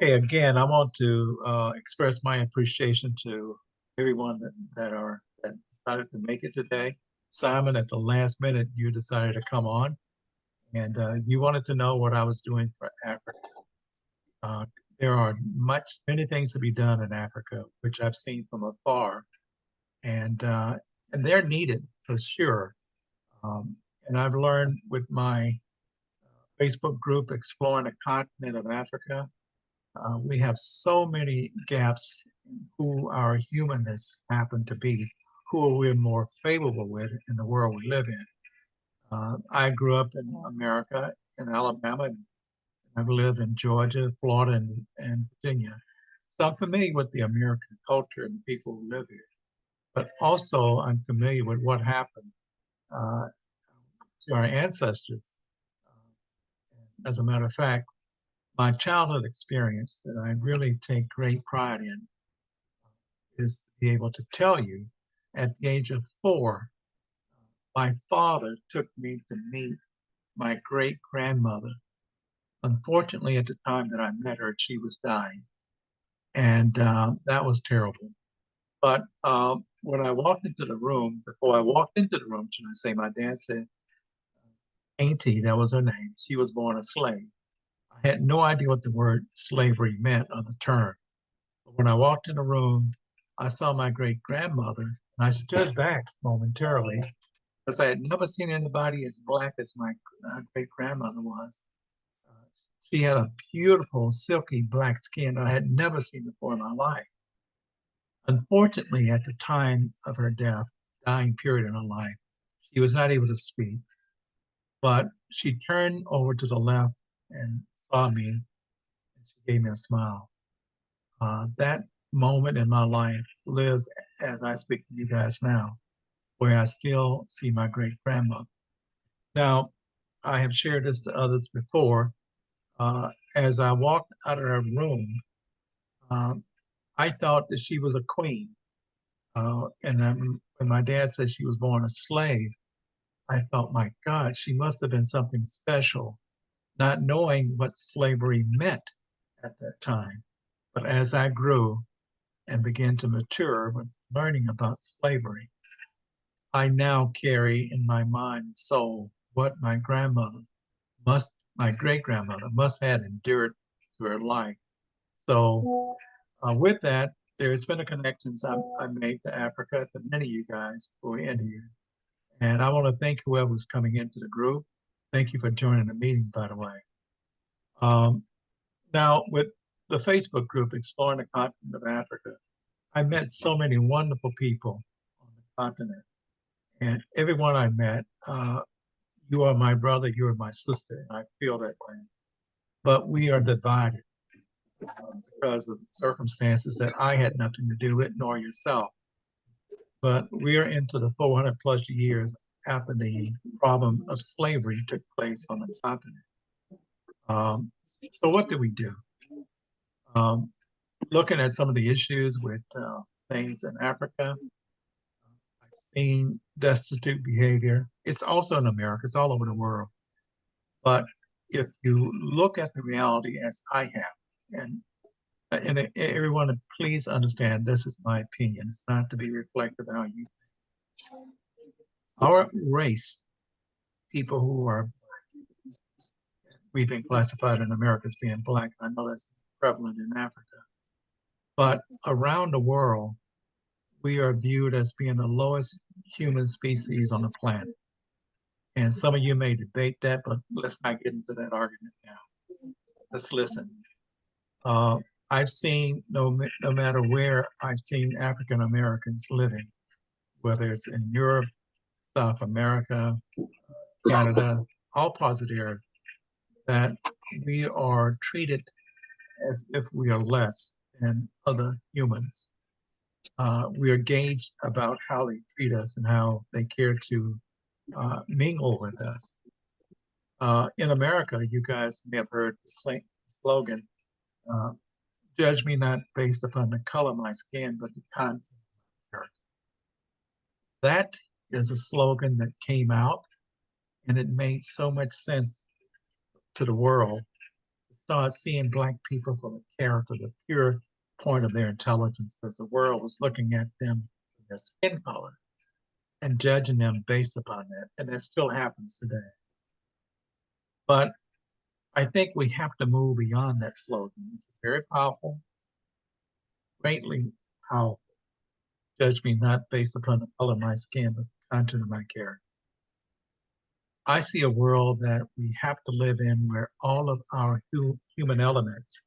Okay, again, I want to express my appreciation to everyone that decided to make it today. Simon, at the last minute, you decided to come on, and you wanted to know what I was doing for Africa. Uh, there are many things to be done in Africa, which I've seen from afar, and uh, and they're needed for sure. And I've learned with my Facebook group, Exploring the Continent of Africa. We have so many gaps in who our humanness happen to be, who we're more favorable with in the world we live in. I grew up in America, in Alabama, and I've lived in Georgia, Florida, and Virginia. So I'm familiar with the American culture and the people who live here. But also, I'm familiar with what happened uh, to our ancestors. As a matter of fact, my childhood experience that I really take great pride in is to be able to tell you at the age of 4, my father took me to meet my great grandmother. Unfortunately, at the time that I met her, she was dying, and that was terrible. But when I walked into the room, before I walked into the room, should I say, my dad said, Auntie, that was her name. She was born a slave. I had no idea what the word slavery meant or the term. But when I walked in the room, I saw my great grandmother, and I stood back momentarily because I had never seen anybody as black as my great grandmother was. Uh, she had a beautiful, silky black skin I had never seen before in my life. Unfortunately, at the time of her death, dying period in her life, she was not able to speak, but she turned over to the left and saw me, and she gave me a smile. That moment in my life lives as I speak to you guys now, where I still see my great grandmother. Now, I have shared this to others before. As I walked out of her room, um, I thought that she was a queen. When my dad said she was born a slave, I thought, my God, she must have been something special, not knowing what slavery meant at that time. But as I grew and began to mature with learning about slavery, I now carry in my mind and soul what my great grandmother must have endured through her life. So, with that, there's been a connections I made to Africa, to many of you guys who are in here. And I want to thank whoever's coming into the group. Thank you for joining the meeting, by the way. Um, Now, with the Facebook group, Exploring the Continent of Africa, I met so many wonderful people on the continent. And everyone I met, you are my brother, you are my sister, and I feel that way. But we are divided because of circumstances that I had nothing to do with, nor yourself. But we are into the 400 plus years after the problem of slavery took place on the continent. Um, so what do we do? Um, Looking at some of the issues with things in Africa, I've seen destitute behavior. It's also in America, it's all over the world. But if you look at the reality as I have, and everyone, please understand this is my opinion. It's not to be reflective of how you. Our race, people who are we've been classified in America as being black. I know that's prevalent in Africa, but around the world, we are viewed as being the lowest human species on the planet. And some of you may debate that, but let's not get into that argument now. Let's listen. Uh, I've seen no matter where I've seen African Americans living, whether it's in Europe, South America, Canada, all parts of the earth, that we are treated as if we are less than other humans. We are gauged about how they treat us and how they care to mingle with us. In America, you guys may have heard the slogan, uh, judge me not based upon the color of my skin, but the content of my character. That is a slogan that came out and it made so much sense to the world. start seeing Black people for the character, the pure point of their intelligence, because the world was looking at them, their skin color, and judging them based upon that. And that still happens today. But I think we have to move beyond that slogan. It's very powerful, greatly powerful. Judge me not based upon the color of my skin, but the content of my character. I see a world that we have to live in where all of our human elements,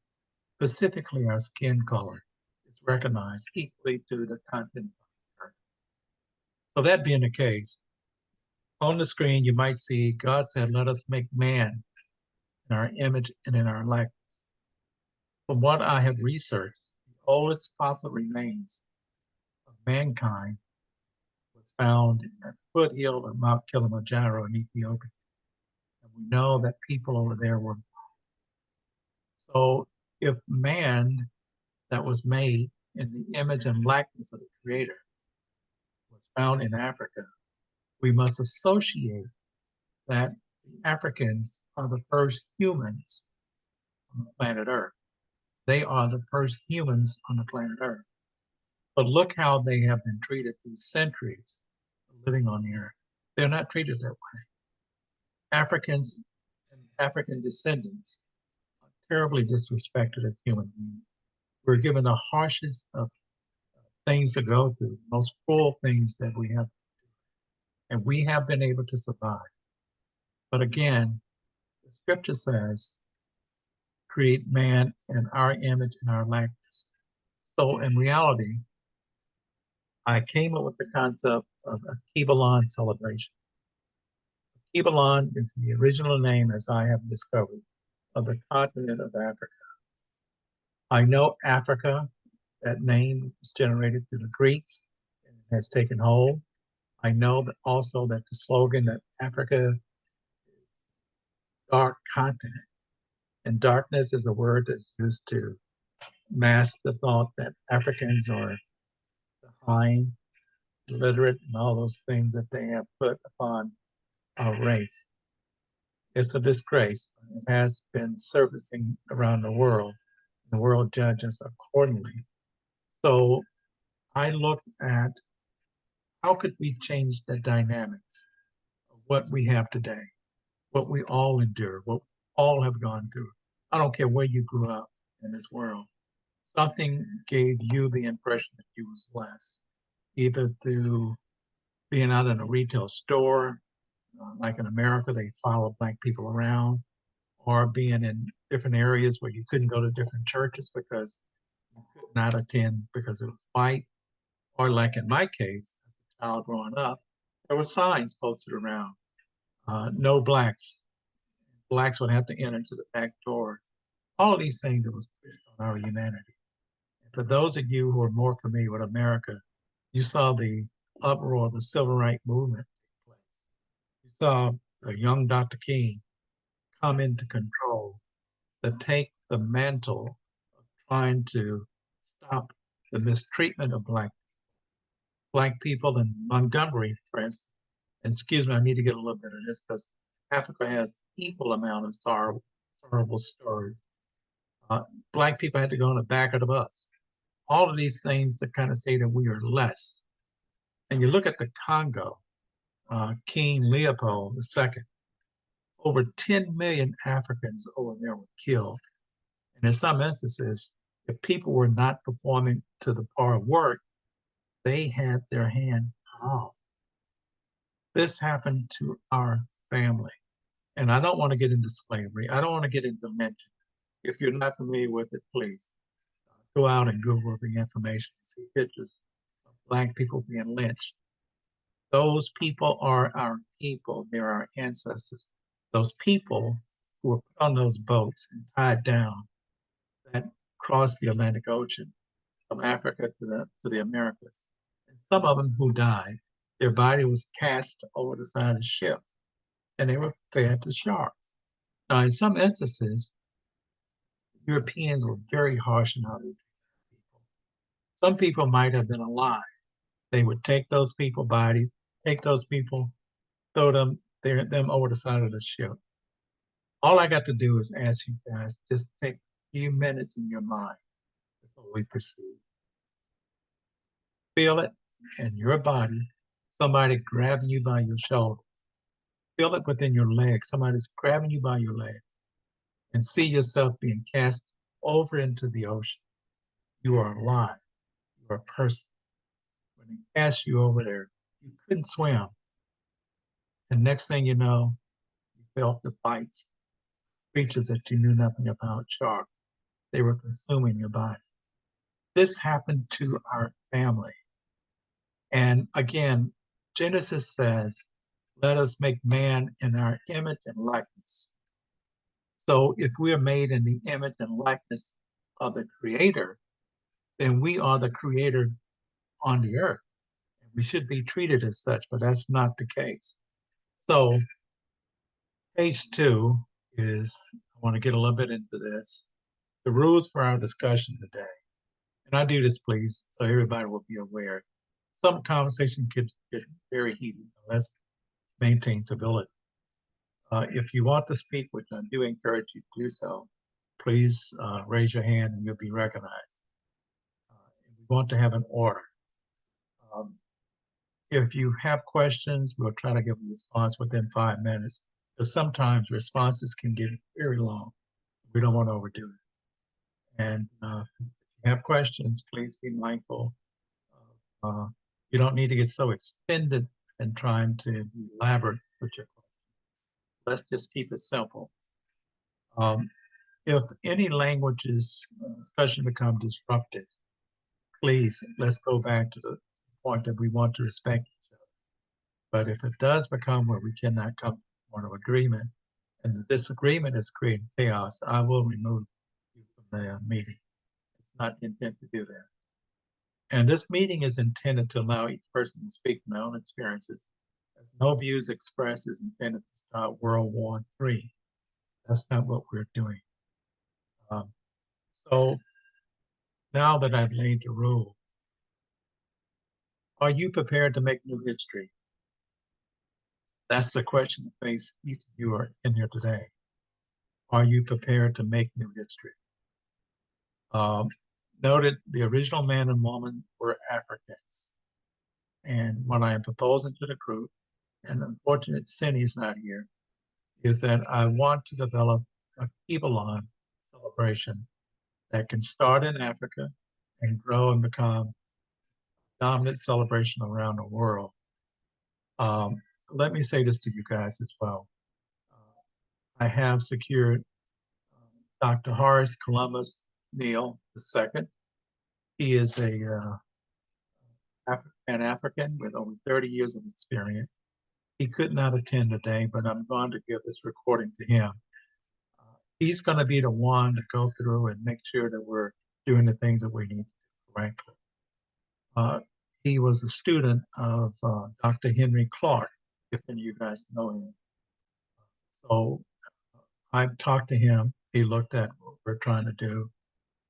specifically our skin color, is recognized equally to the content of our character. So that being the case, on the screen you might see God said, "Let us make man in our image and in our likeness." From what I have researched, the oldest fossil remains of mankind was found at the foothill of Mount Kilimanjaro in Ethiopia. And we know that people over there were. So if man that was made in the image and likeness of the Creator was found in Africa, we must associate that the Africans are the first humans on the planet Earth. They are the first humans on the planet Earth. But look how they have been treated through centuries living on the earth. They're not treated that way. Africans and African descendants are terribly disrespected as human beings. We're given the harshest of things to go through, the most cruel things that we have, and we have been able to survive. But again, the scripture says, create man in our image and our likeness. So in reality, I came up with the concept of a Alkebulan celebration. Alkebulan is the original name, as I have discovered, of the continent of Africa. I know Africa, that name was generated through the Greeks and has taken hold. I know that also that the slogan that Africa is dark continent, and darkness is a word that's used to mask the thought that Africans are behind, illiterate, and all those things that they have put upon our race. It's a disgrace. It has been surfacing around the world. The world judges accordingly. So I looked at how could we change the dynamics of what we have today, what we all endure, what we all have gone through. I don't care where you grew up in this world. Something gave you the impression that you was less, either through being out in a retail store, like in America, they follow Black people around, or being in different areas where you couldn't go to different churches because you could not attend because it was white, or like in my case, as a child growing up, there were signs posted around, no blacks. Blacks would have to enter to the back doors. All of these things that was pushed on our humanity. And for those of you who are more familiar with America, you saw the uproar of the civil rights movement take place. You saw a young Dr. King come into control to take the mantle of trying to stop the mistreatment of black people in Montgomery, for instance. And excuse me, I need to get a little bit of this because Africa has equal amount of sorrowful stories. Uh, Black people had to go in the back of the bus. All of these things that kind of say that we are less. And you look at the Congo, King Leopold II, over 10 million Africans over there were killed. And in some instances, if people were not performing to the par of work, they had their hand cut off. This happened to our family. And I don't want to get into slavery. I don't want to get into lynching. If you're not familiar with it, please go out and Google the information and see pictures of Black people being lynched. Those people are our people. They're our ancestors. Those people who were put on those boats and tied down that crossed the Atlantic Ocean from Africa to the Americas. And some of them who died, their body was cast over the side of the ship and they were fed to sharks. Now, in some instances, Europeans were very harsh in how they treated people. Some people might have been alive. They would take those people bodies, take those people, throw them over the side of the ship. All I got to do is ask you guys, just take a few minutes in your mind before we proceed. Feel it in your body, somebody grabbing you by your shoulder. Feel it within your legs, somebody's grabbing you by your leg, and see yourself being cast over into the ocean. You are alive. You are a person. When they cast you over there, you couldn't swim. And next thing you know, you felt the bites, creatures that you knew nothing about, sharks. They were consuming your body. This happened to our family. And again, Genesis says, let us make man in our image and likeness. So if we are made in the image and likeness of the Creator, then we are the Creator on the earth. We should be treated as such, but that's not the case. So page 2 is, I want to get a little bit into this, the rules for our discussion today. And I do this, please, so everybody will be aware. Some conversation could get very heated. Let's maintain civility. If you want to speak, which I do encourage you to do so, please raise your hand and you'll be recognized. We want to have an order. Um, if you have questions, we'll try to give a response within 5 minutes, because sometimes responses can get very long. We don't want to overdo it. And if you have questions, please be mindful. Uh, you don't need to get so extended in trying to be elaborate with your question. Let's just keep it simple. If any languages discussion become disruptive, please let's go back to the point that we want to respect each other. But if it does become where we cannot come to a point of agreement, and the disagreement is creating chaos, I will remove you from the meeting. It's not the intent to do that. And this meeting is intended to allow each person to speak from their own experiences. As no views expressed is intended to start World War III. That's not what we're doing. So now that I've laid the rule, are you prepared to make new history? That's the question that face each of you are in here today. Are you prepared to make new history? Um, Noted the original man and woman were Africans. And what I am proposing to the group, and unfortunately Cindy's not here, is that I want to develop a Alkebulan celebration that can start in Africa and grow and become a dominant celebration around the world. Um, Let me say this to you guys as well. I have secured Dr. Horace Columbus Neal II. He is a Pan-African with over 30 years of experience. He could not attend today, but I'm going to give this recording to him. He's going to be the one to go through and make sure that we're doing the things that we need to do correctly. He was a student of Dr. Henry Clark, if any of you guys know him. So I've talked to him. He looked at what we're trying to do.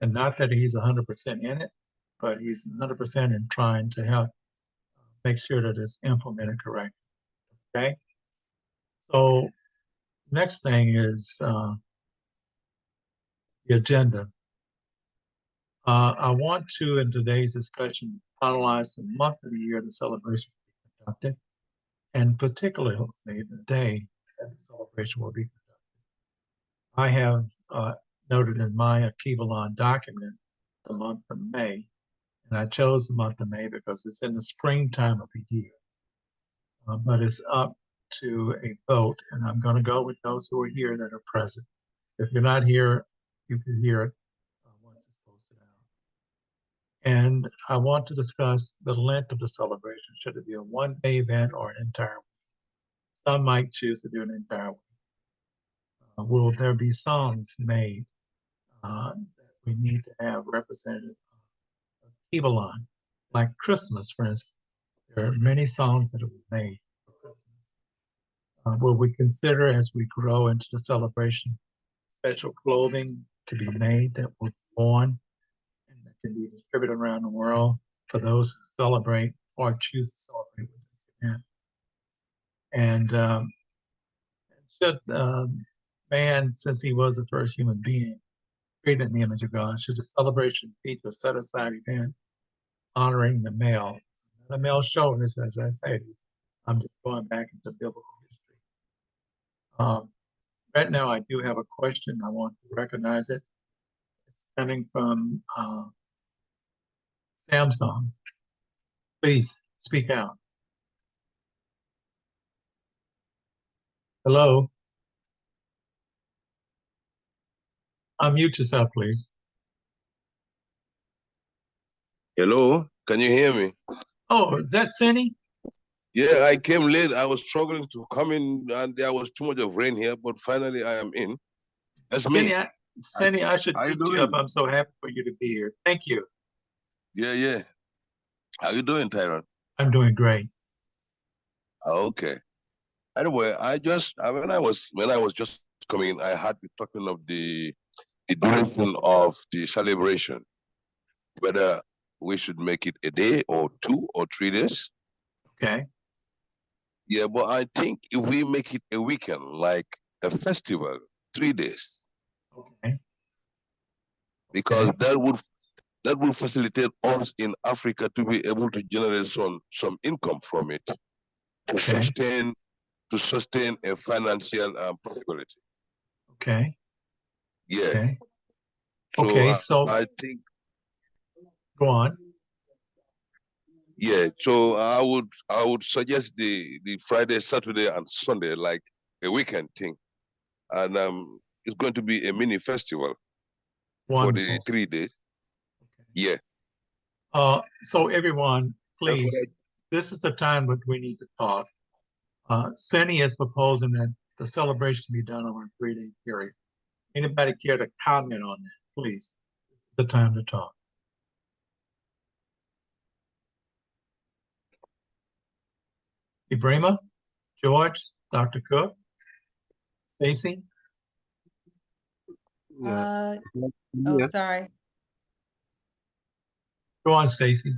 And not that he's 100% in it, but he's 100% in trying to help make sure that it's implemented correctly. Okay? So next thing is the agenda. I want to, in today's discussion, finalize the month of the year the celebration will be conducted, and particularly the day that the celebration will be conducted. I have noted in my Alkebulan document the month of May, and I chose the month of May because it's in the springtime of the year. But it's up to a vote, and I'm going to go with those who are here that are present. If you're not here, you can hear it once it's posted out. And I want to discuss the length of the celebration. Should it be a one-day event or an entire week? Some might choose to do an entire week. Will there be songs made that we need to have represented? Alkebulan, like Christmas, for instance. There are many songs that have been made for Christmas. Will we consider, as we grow into the celebration, special clothing to be made that will be worn and that can be distributed around the world for those who celebrate or choose to celebrate with this event? And should man, since he was the first human being created in the image of God, should the celebration feature a set-aside event honoring the male. The male chauvinist, as I say, I'm just going back into biblical history. Um, right now, I do have a question. I want to recognize it. It's coming from Samsung. Please speak out. Hello. Unmute yourself, please. Hello, can you hear me? Oh, is that Cindy? Yeah, I came late. I was struggling to come in, and there was too much of rain here, but finally I am in. That's me. Cindy, I should How you beat you up. doing? I'm so happy for you to be here. Thank you. Yeah. How you doing, Tyron? I'm doing great. Okay. Anyway, when I was just coming in, I had been talking of the duration of the celebration, whether we should make it a day or 2 or 3 days. Okay. Yeah, but I think if we make it a weekend, like a festival, 3 days, Okay. because that will facilitate us in Africa to be able to generate some income from it to Okay. sustain a financial prosperity. Okay. Yeah. Okay. So Okay. So I think go on. yeah. So I would suggest the Friday, Saturday, and Sunday like a weekend thing, and it's going to be a mini festival for the Wonderful. 3 days. Okay. Yeah. So everyone, That's what please, this is the time that we need to talk. Cindy is proposing that the celebration be done over a 3-day period. Anybody care to comment on that? Please, this is the time to talk. Ibrahima, George, Dr. Cook, Stacy? Yeah. Oh, Yeah. sorry. Go on, Stacy.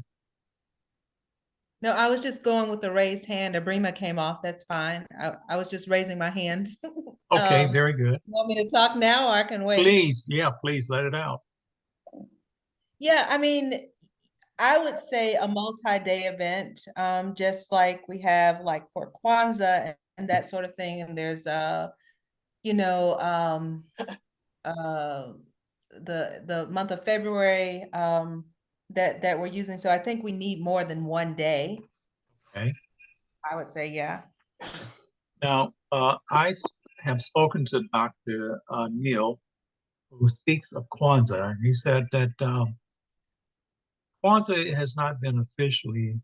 No, I was just going with the raised hand. Abrima came off. That's fine. I was just raising my hands. Okay, very good. Want me to talk now or I can wait? Please, please let it out. Yeah, I mean, I would say a multi-day event, just like we have like for Kwanzaa and that sort of thing. And there's you know, uh the month of February that we're using. So I think we need more than one day. Okay. I would say, yeah. Now, I have spoken to Dr. Neil, who speaks of Kwanzaa, and he said that Kwanzaa has not been officially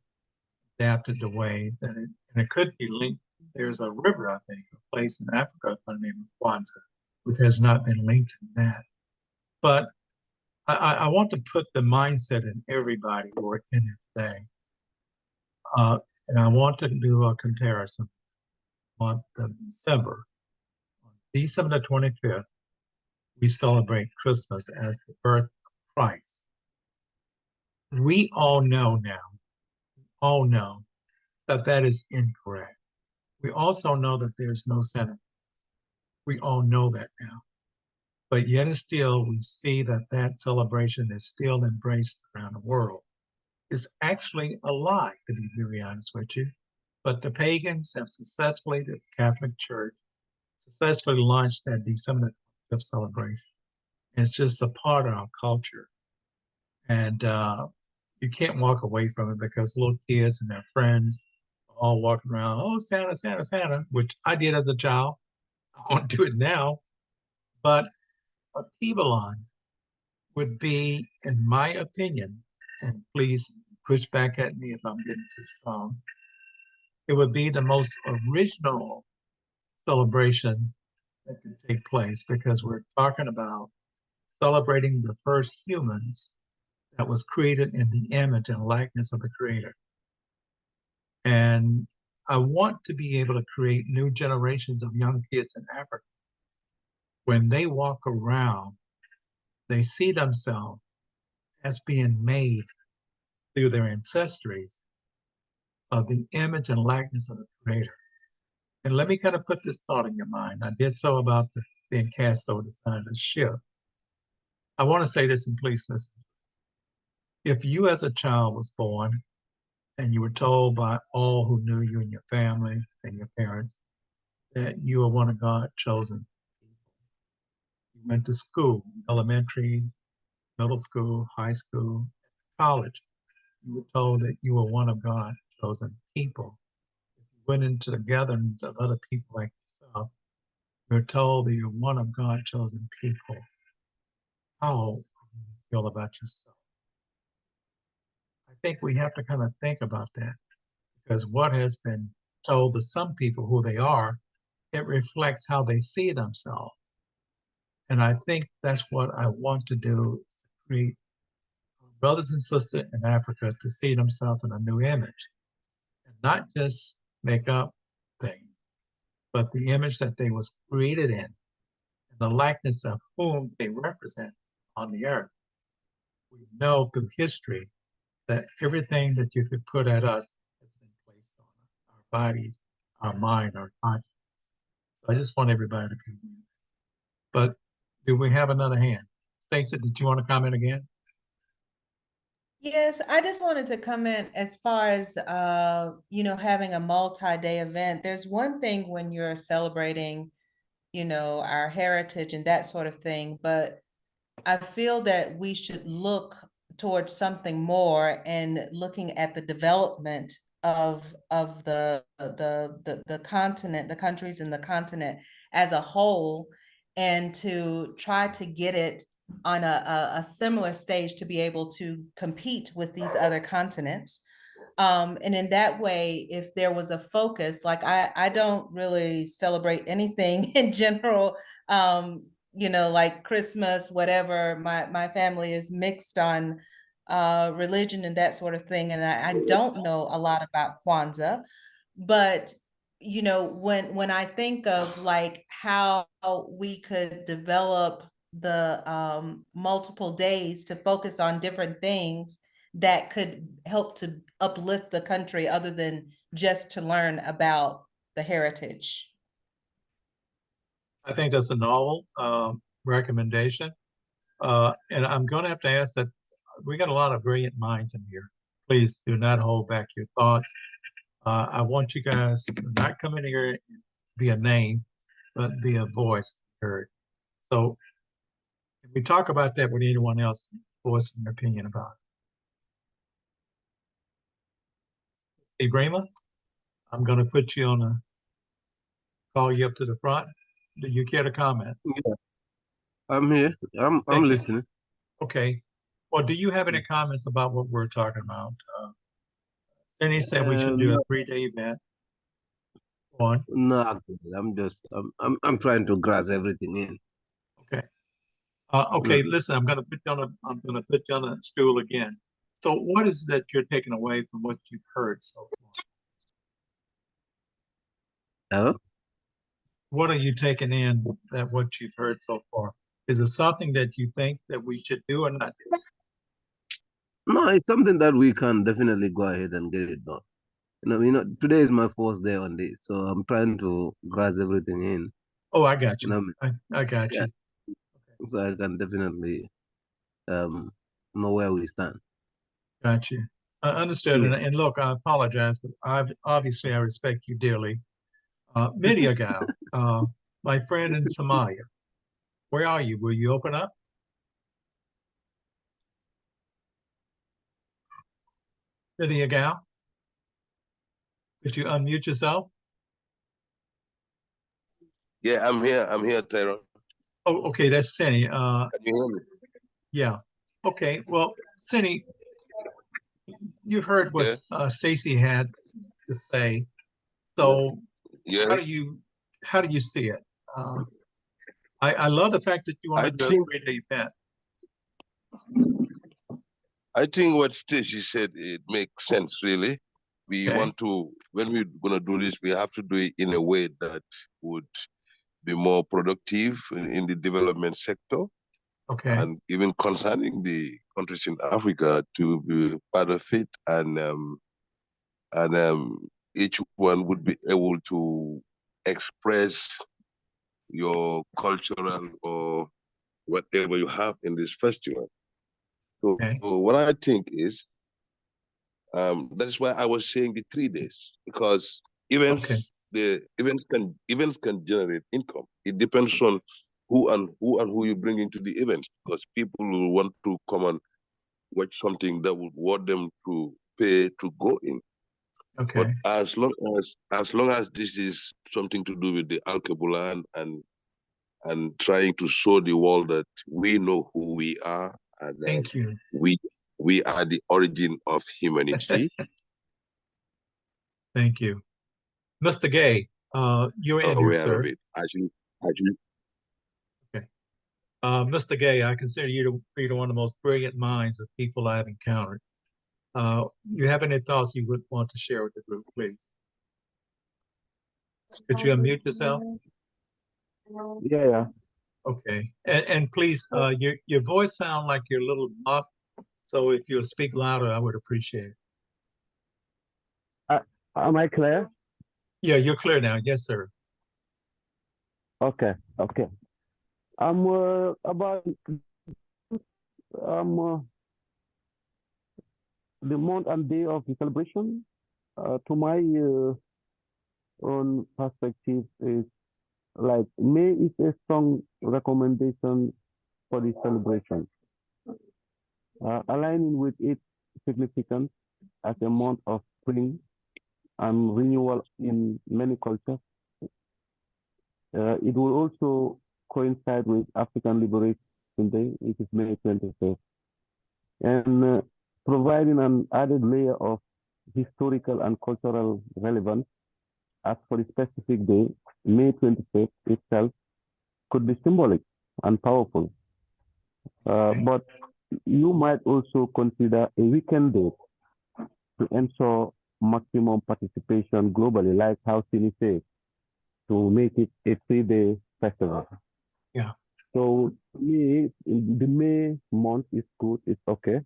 adapted the way that and it could be linked. There's a river, I think, a place in Africa by the name of Kwanzaa, which has not been linked to that. But I want to put the mindset in everybody who are in it today. And I want to do a comparison. Month of December. On December the 25th, we celebrate Christmas as the birth of Christ. We all know that that is incorrect. We also know that there's no Santa. We all know that now. But yet and still, we see that that celebration is still embraced around the world. It's actually a lie, to be very honest with you. But the pagans have successfully, the Catholic Church, successfully launched that December 25th celebration. It's just a part of our culture. And you can't walk away from it because little kids and their friends are all walking around, oh, Santa, Santa, Santa, which I did as a child. I won't do it now. But a Alkebulan would be, in my opinion, and please push back at me if I'm getting too strong, it would be the most original celebration that could take place because we're talking about celebrating the first humans that was created in the image and likeness of the Creator. And I want to be able to create new generations of young kids in Africa. When they walk around, they see themselves as being made through their ancestries of the image and likeness of the Creator. And let me kind of put this thought in your mind. I did so about the being cast over the side of the ship. I want to say this, and please listen. If you as a child was born and you were told by all who knew you and your family and your parents that you are one of God's chosen people, you went to school, elementary, middle school, high school, college, you were told that you were one of God's chosen people. If you went into the gatherings of other people like yourself, you're told that you're one of God's chosen people. How do you feel about yourself? I think we have to kind of think about that because what has been told to some people who they are, it reflects how they see themselves. And I think that's what I want to do, create brothers and sisters in Africa to see themselves in a new image and not just make up things, but the image that they was created in and the likeness of whom they represent on the earth. We know through history that everything that you could put at us has been placed on our bodies, our mind, our conscience. So I just want everybody to be aware. But do we have another hand? Stacey, did you want to comment again? Yes, I just wanted to comment as far as having a multi-day event. There's one thing when you're celebrating, our heritage and that sort of thing, but I feel that we should look towards something more and looking at the development of the continent, the countries in the continent as a whole, and to try to get it on a similar stage to be able to compete with these other continents. And in that way, if there was a focus, like I don't really celebrate anything in general, like Christmas, whatever. My family is mixed on religion and that sort of thing. And I don't know a lot about Kwanzaa, but when I think of like how we could develop the multiple days to focus on different things that could help to uplift the country other than just to learn about the heritage. I think that's a novel recommendation. And I'm going to have to ask that we got a lot of brilliant minds in here. Please do not hold back your thoughts. I want you guys to not come in here and be a name, but be a voice heard. So if we talk about that with anyone else, voice an opinion about it. Ibrahima, I'm going to put you on a call you up to the front. Do you care to comment? Yeah, I'm here. I'm Thank you. listening. Okay. Well, do you have any comments about what we're talking about? Cindy said we should do a No, 3-day event. One. no, actually, I'm trying to grasp everything in. Okay. Okay, Mm. listen, I'm gonna put you on a stool again. So what is that you're taking away from what you've heard so far? Oh? What are you taking in that what you've heard so far? Is it something that you think that we should do or not do? No, it's something that we can definitely go ahead and get it done. Today is my first day on this, so I'm trying to grasp everything in. Oh, I got You you. know, I got yeah, you. so I can definitely know where we stand. Got you. I understood. Yeah. And look, I apologize, but obviously I respect you dearly. Media gal, my friend in Somalia, where are you? Will you open up? Media gal, could you unmute yourself? Yeah, I'm here, Tyrone. Oh, okay, that's Cindy. Can you hear me? Yeah. Okay. Well, Cindy, you heard what Yeah, Stacy had to say. So yeah. how do you see it? Uh, I love the fact that you want I to do a think 3-day event. I think what Stacey said, it makes sense really. We Okay. want to, when we're gonna do this, we have to do it in a way that would be more productive in the development sector, Okay. and even concerning the countries in Africa to be part of it, and each one would be able to express your cultural or whatever you have in this festival. So Okay. what I think is that is why I was saying the 3 days, because Okay. the events can generate income. It depends on who you bring into the events, because people will want to come and watch something that would want them to pay to go in. But Okay. as long as this is something to do with the Alkebulan and trying to show the world that we know who we are, and Thank you. we are the origin of humanity. Thank you. Mr. Gay, you're in here, Aware of sir. it. Actually, Okay. Mr. Gay, I consider you to be one of the most brilliant minds of people I've encountered. You have any thoughts you would want to share with the group, please? Could you unmute yourself? Yeah. Okay. And please, your voice sounds like you're a little off. So if you'll speak louder, I would appreciate it. Am I clear? Yeah, you're clear now. Yes, sir. Okay. About the month and day of the celebration. To my own perspective, is like May is a strong recommendation for the celebration, aligning with its significance as a month of spring and renewal in many cultures. It will also coincide with African Liberation Day, which is May 25th, and providing an added layer of historical and cultural relevance. As for the specific day, May 25th itself could be symbolic and powerful, Okay. but you might also consider a weekend date to ensure maximum participation globally, like how Sini says, to make it a 3-day festival. Yeah. So to me, the May month is good. It's okay.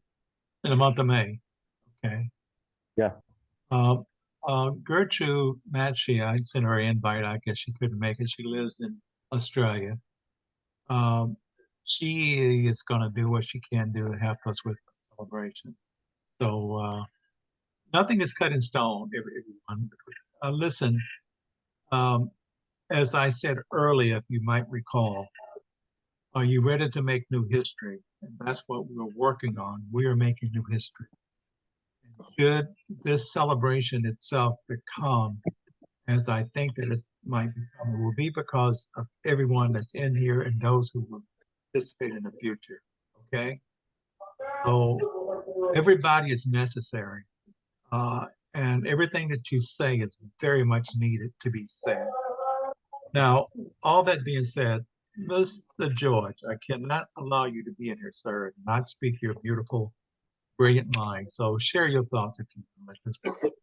In the month of May. Okay. Yeah. Gertrude Matchy, I sent her an invite. I guess she couldn't make it. She lives in Australia. She is going to do what she can do to help us with the celebration. So nothing is cut in stone, everyone. Listen, as I said earlier, if you might recall, are you ready to make new history? And that's what we're working on. We are making new history. Should this celebration itself become, as I think that it might become, it will be because of everyone that's in here and those who will participate in the future. Okay? So everybody is necessary. And everything that you say is very much needed to be said. Now, all that being said, Mr. George, I cannot allow you to be in here, sir, and not speak your beautiful, brilliant mind. So share your thoughts if you will at this point.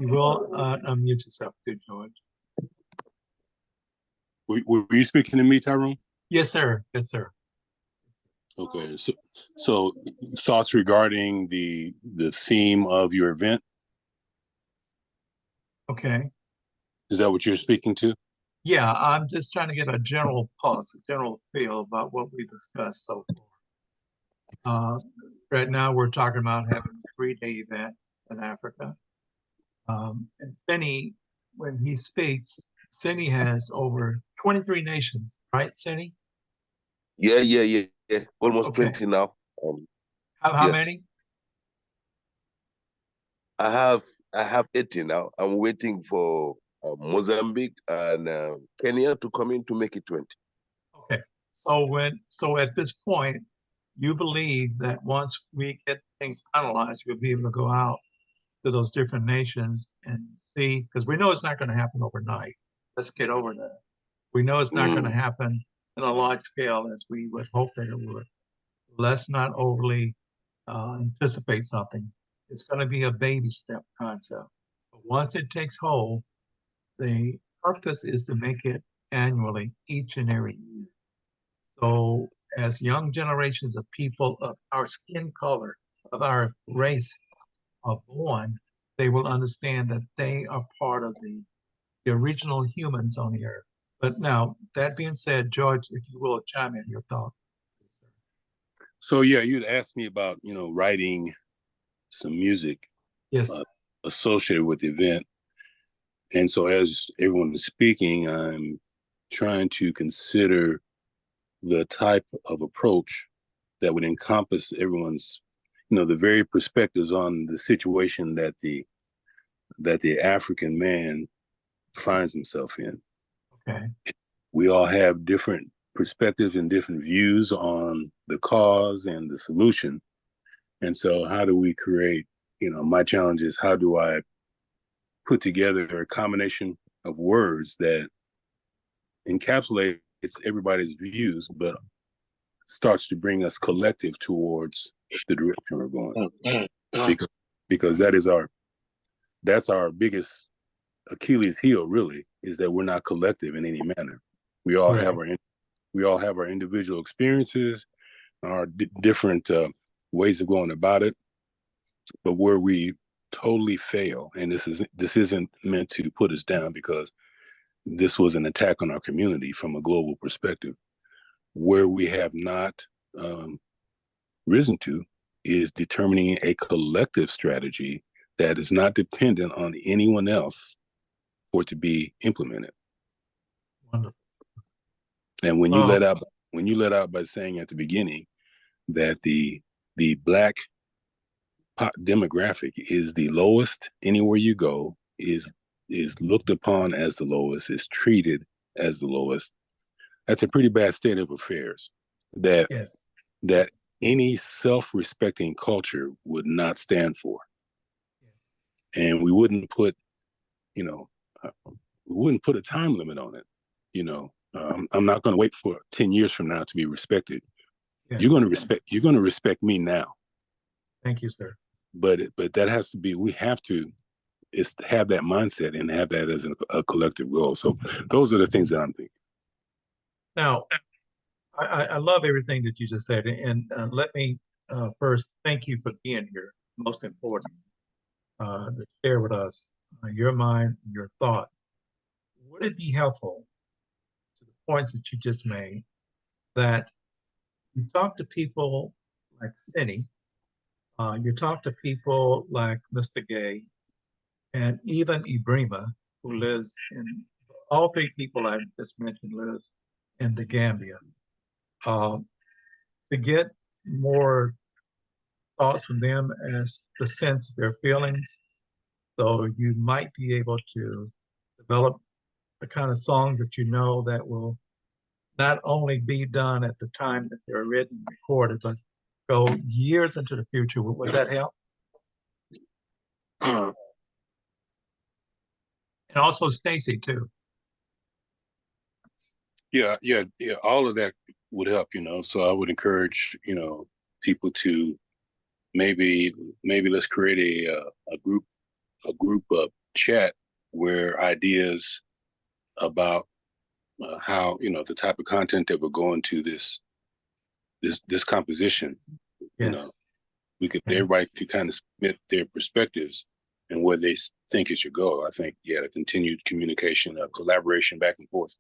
You will unmute yourself, good George. Were you speaking to me, Tyrone? Yes, sir. Yes, sir. Okay. So thoughts regarding the theme of your event? Okay. Is that what you're speaking to? Yeah, I'm just trying to get a general pulse, a general feel about what we discussed so far. Right now, we're talking about having a 3-day event in Africa. And Seni, when he speaks, Seni has over 23 nations, right, Seni? Yeah. Almost Okay. 20 now. Um, How yeah, many? I have 18 now. I'm waiting for Mozambique and Kenya to come in to make it 20. Okay. So at this point, you believe that once we get things finalized, we'll be able to go out to those different nations and see, because we know it's not going to happen overnight. Let's get over that. We know it's not going to happen in a large scale as we would hope that it would. Let's not overly anticipate something. It's going to be a baby step concept. But once it takes hold, the purpose is to make it annually, each and every year. So as young generations of people of our skin color, of our race are born, they will understand that they are part of the original humans on the earth. But now, that being said, George, if you will chime in your thoughts. So yeah, you'd asked me about, writing some music Yes, uh, associated with the event. And so as everyone is speaking, I'm trying to consider the type of approach that would encompass everyone's, the very perspectives on the situation that the African man finds himself in. okay, We all have different perspectives and different views on the cause and the solution. And so how do we create, my challenge is how do I put together a combination of words that encapsulates everybody's views, but starts to bring us collective towards the direction we're going. Because that's our biggest Achilles heel, really, is that we're not collective in any manner. We all right. have our individual experiences, our different ways of going about it, but where we totally fail, and this isn't meant to put us down, because this was an attack on our community from a global perspective. Where we have not risen to is determining a collective strategy that is not dependent on anyone else for it to be implemented. Wonderful. And when you let out by saying at the beginning that the Black demographic is the lowest anywhere you go, is looked upon as the lowest, is treated as the lowest, that's a pretty bad state of affairs that Yes, that any self-respecting culture would not stand for. And we wouldn't put, a time limit on it. I'm not going to wait for 10 years from now to be respected. yes. You're going to respect me now. Thank you, sir. But that has to be, we have to have that mindset and have that as a collective goal. So those are the things that I'm thinking. Now, I love everything that you just said, and let me first thank you for being here. Most important, to share with us your mind and your thought. Would it be helpful to the points that you just made that you talk to people like Cindy, you talk to people like Mr. Gay, and even Ibrima, who lives in, all three people I just mentioned live in the Gambia, to get more thoughts from them as to sense their feelings. So you might be able to develop the kind of songs that you know that will not only be done at the time that they're written and recorded, but go years into the future. Would that help? And also Stacy too. Yeah. All of that would help, So I would encourage, people to maybe let's create a group chat where ideas about how, the type of content that we're going to this composition, Yes. we could, Okay. everybody could kind of submit their perspectives and where they think it should go. I think, the continued communication, collaboration back and forth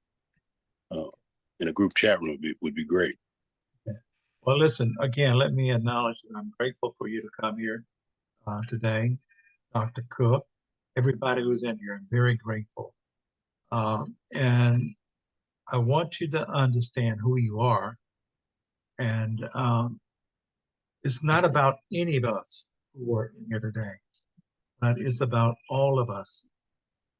in a group chat room would be great. Okay. Well, listen, again, let me acknowledge that I'm grateful for you to come here today, Dr. Cook, everybody who's in here, I'm very grateful. And I want you to understand who you are. And it's not about any of us who are in here today, but it's about all of us,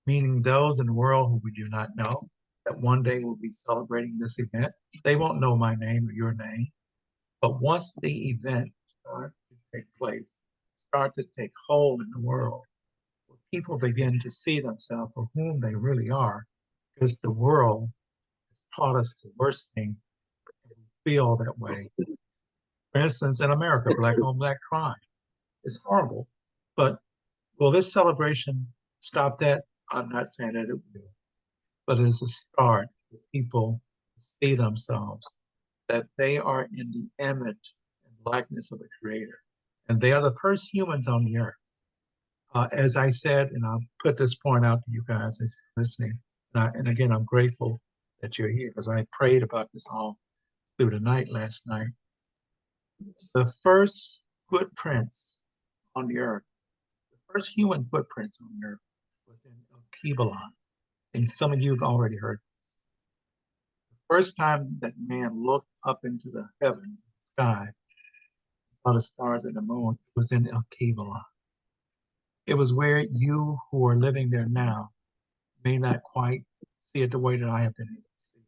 meaning those in the world who we do not know, that one day will be celebrating this event. They won't know my name or your name, but once the event starts to take place, start to take hold in the world, where people begin to see themselves for whom they really are, because the world has taught us the worst thing, and we feel that way. For instance, in America, black on black crime is horrible. But will this celebration stop that? I'm not saying that it will, but it's a start for people to see themselves that they are in the image and likeness of the Creator, and they are the first humans on the earth. As I said, and I'll put this point out to you guys as you're listening, and again, I'm grateful that you're here because I prayed about this all through the night last night. The first footprints on the earth, the first human footprints on the earth was in Alkebulan. And some of you have already heard. The first time that man looked up into the heaven, sky, saw the stars and the moon, it was in Alkebulan. It was where you who are living there now may not quite see it the way that I have been able to see it.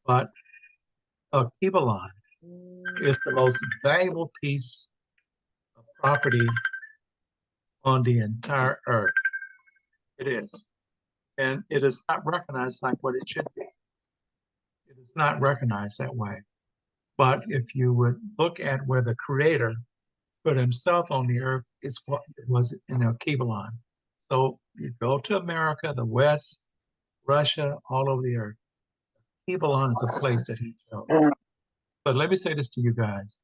But Alkebulan is the most valuable piece of property on the entire earth. It is. And it is not recognized like what it should be. It is not recognized that way. But if you would look at where the Creator put himself on the earth, it's what it was in Alkebulan. So you go to America, the West, Russia, all over the earth. Alkebulan is a place that he chose. But let me say this to you guys.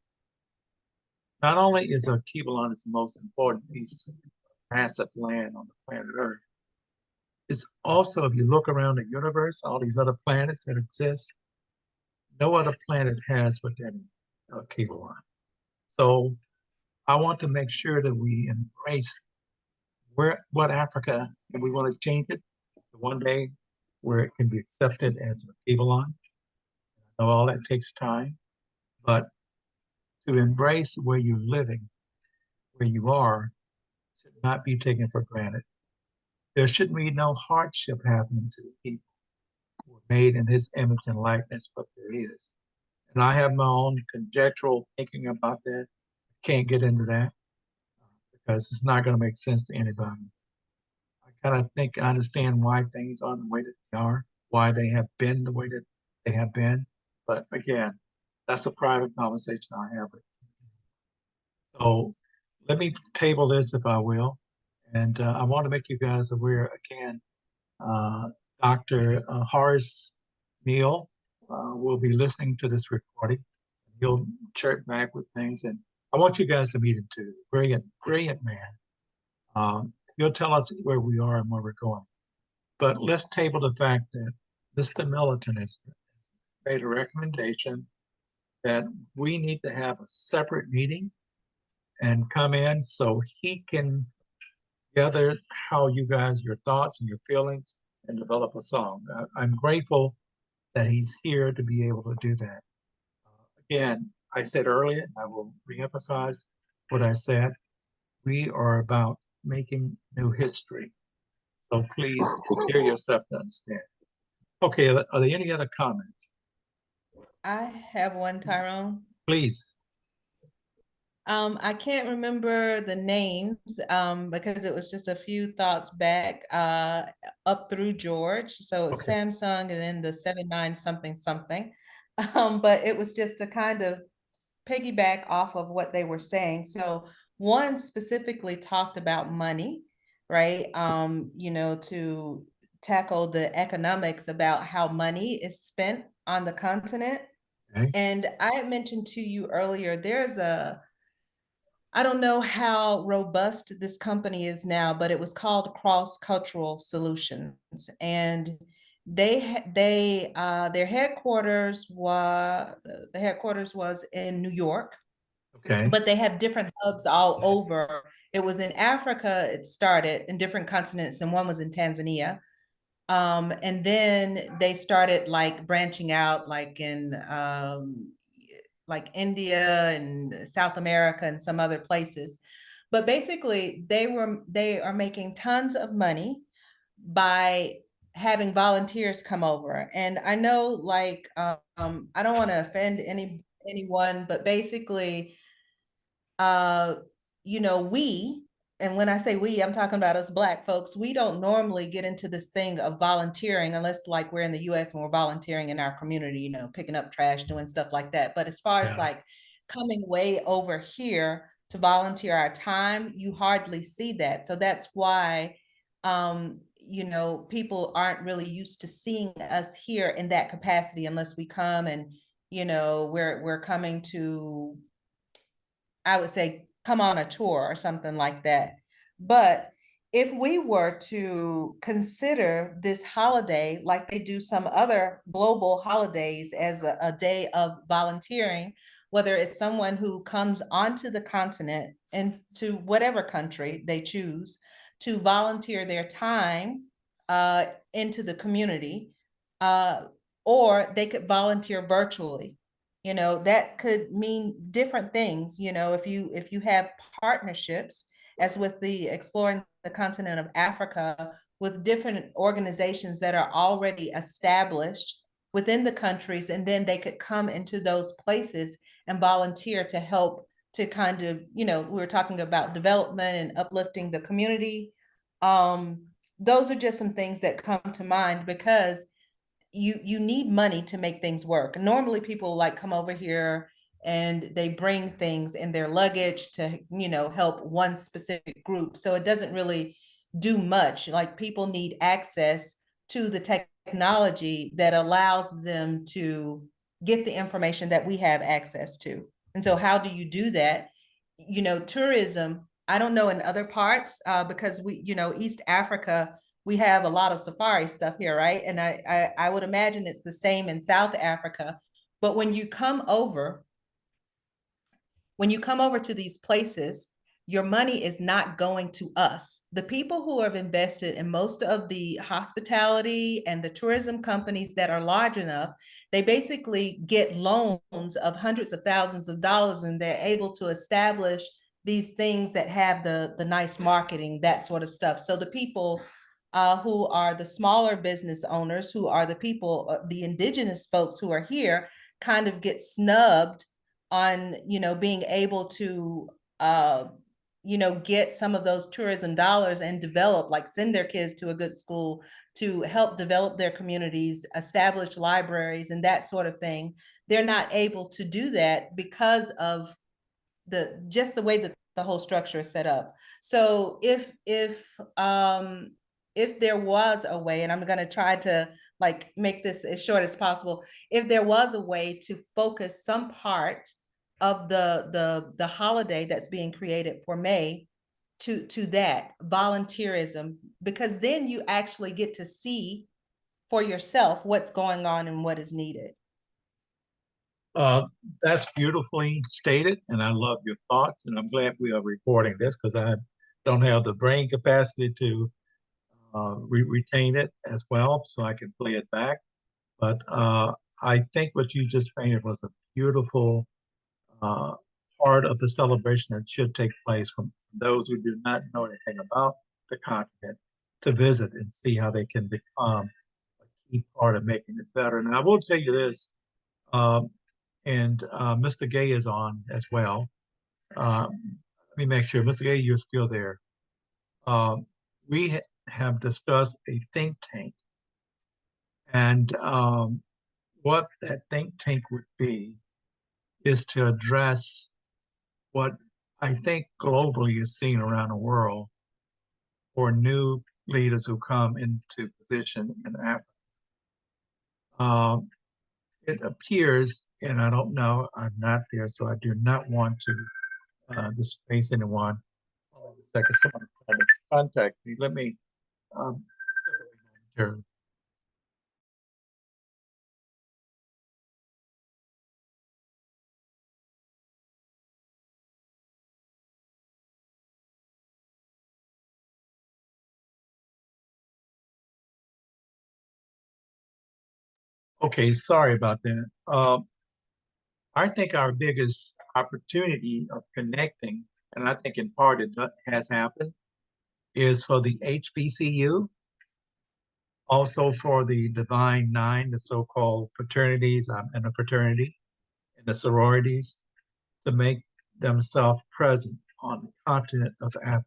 Not only is Alkebulan the most important piece of massive land on the planet Earth, it's also, if you look around the universe, all these other planets that exist, no other planet has what that is, Alkebulan. So I want to make sure that we embrace what Africa, and we want to change it to one day where it can be accepted as Alkebulan. I know all that takes time, but to embrace where you're living, where you are, should not be taken for granted. There should be no hardship happening to the people who are made in his image and likeness, but there is. And I have my own conjectural thinking about that. Can't get into that because it's not going to make sense to anybody. I kind of think I understand why things are the way that they are, why they have been the way that they have been. But again, that's a private conversation I have with you. So let me table this if I will. And I want to make you guys aware again, Dr. Horace Neal will be listening to this recording. He'll chirp back with things. And I want you guys to meet him too. Brilliant, brilliant man. He'll tell us where we are and where we're going. But let's table the fact that Mr. Milliton has made a recommendation that we need to have a separate meeting and come in so he can gather how you guys, your thoughts and your feelings, and develop a song. I'm grateful that he's here to be able to do that. Again, I said earlier, and I will reemphasize what I said, we are about making new history. So please prepare yourself to understand. Okay, are there any other comments? I have one, Tyrone. Please. I can't remember the names because it was just a few thoughts back up through George. So it's Okay. Samsung and then the 79 something something. But it was just to kind of piggyback off of what they were saying. So one specifically talked about money, right? To tackle the economics about how money is spent on the continent. Okay. And I had mentioned to you earlier, I don't know how robust this company is now, but it was called Cross Cultural Solutions, and their headquarters was in New York, Okay. but they have different hubs all over. It was in Africa. It started in different continents, and one was in Tanzania. And then they started like branching out, like India and South America and some other places. But basically, they are making tons of money by having volunteers come over. And I know, I don't want to offend anyone, but basically, uh, we, and when I say we, I'm talking about us Black folks, we don't normally get into this thing of volunteering unless like we're in the US and we're volunteering in our community, picking up trash, doing stuff like that. But as far as like coming way over here to volunteer our time, you hardly see that. So that's why, people aren't really used to seeing us here in that capacity unless we come and, we're coming to, I would say, come on a tour or something like that. But if we were to consider this holiday like they do some other global holidays as a day of volunteering, whether it's someone who comes onto the continent and to whatever country they choose to volunteer their time into the community, uh, or they could volunteer virtually. You know, that could mean different things. You know, if you have partnerships, as with the Exploring the Continent of Africa, with different organizations that are already established within the countries, and then they could come into those places and volunteer to help to kind of, you know, we were talking about development and uplifting the community. Those are just some things that come to mind, because you need money to make things work. Normally people like come over here and they bring things in their luggage to, you know, help one specific group. So it doesn't really do much. Like, people need access to the technology that allows them to get the information that we have access to. And so how do you do that? You know, tourism, I don't know in other parts, because we, you know, East Africa, we have a lot of safari stuff here, right? And I would imagine it's the same in South Africa. But when you come over to these places, your money is not going to us. The people who have invested in most of the hospitality and the tourism companies that are large enough, they basically get loans of hundreds of thousands of dollars, and they're able to establish these things that have the nice marketing, that sort of stuff. So the people who are the smaller business owners, who are the people, the indigenous folks who are here, kind of get snubbed on, you know, being able to, you know, get some of those tourism dollars and develop, like send their kids to a good school, to help develop their communities, establish libraries and that sort of thing. They're not able to do that because of just the way that the whole structure is set up. So if there was a way, and I'm going to try to like make this as short as possible, if there was a way to focus some part of the holiday that's being created for May to that volunteerism, because then you actually get to see for yourself what's going on and what is needed. Uh, that's beautifully stated, and I love your thoughts, and I'm glad we are recording this because I don't have the brain capacity to retain it as well, so I can play it back. But I think what you just painted was a beautiful uh, part of the celebration that should take place from those who do not know anything about the continent to visit and see how they can become a key part of making it better. And I will tell you this, um, and Mr. Gay is on as well. Let me make sure, Mr. Gay, you're still there. We have discussed a think tank, and what that think tank would be is to address what I think globally is seen around the world for new leaders who come into position in Africa. It appears, and I don't know, I'm not there, so I do not want to displace anyone. Hold on a second, someone tried to contact me. Let me step away. Okay, sorry about that. I think our biggest opportunity of connecting, and I think in part it has happened, is for the HBCU, also for the Divine Nine, the so-called fraternities. I'm in a fraternity, and the sororities, to make themselves present on the continent of Africa.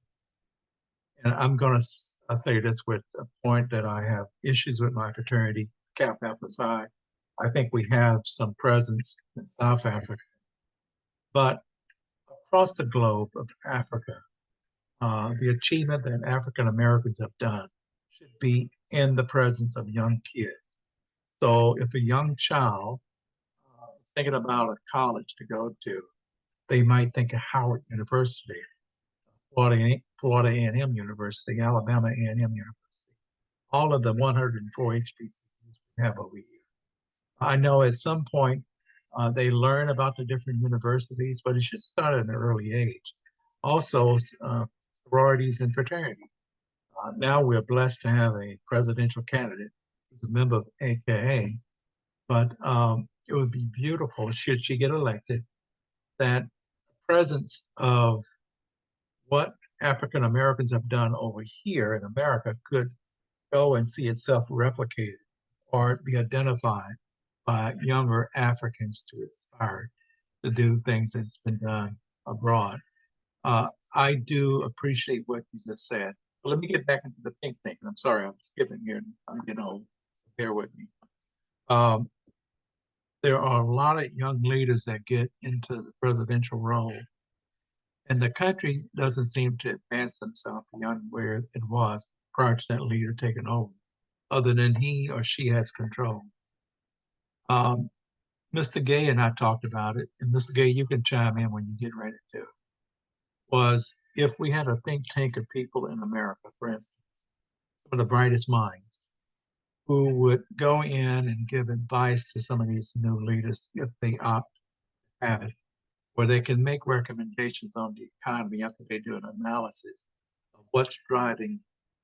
And I'm going to say this with a point that I have issues with my fraternity, Kappa Alpha Psi. I think we have some presence in South Africa, but across the globe of Africa, the achievement that African Americans have done should be in the presence of young kids. So if a young child is thinking about a college to go to, they might think of Howard University Florida A&M University, Alabama A&M University, all of the 104 HBCUs we have over here. I know at some point they learn about the different universities, but it should start at an early age. Also, sororities and fraternities. Now we're blessed to have a presidential candidate who's a member of AKA, but it would be beautiful, should she get elected, that the presence of what African Americans have done over here in America could go and see itself replicated or be identified by younger Africans to aspire to do things that's been done abroad. I do appreciate what you just said. But let me get back into the think tank. I'm sorry, I'm skipping here. Bear with me. There are a lot of young leaders that get into the presidential role, and the country doesn't seem to advance themselves beyond where it was prior to that leader taking over, other than he or she has control. Mr. Gay and I talked about it, and Mr. Gay, you can chime in when you get ready to. Was if we had a think tank of people in America, for instance, some of the brightest minds, who would go in and give advice to some of these new leaders if they opt to have it, where they can make recommendations on the economy after they do an analysis of what's driving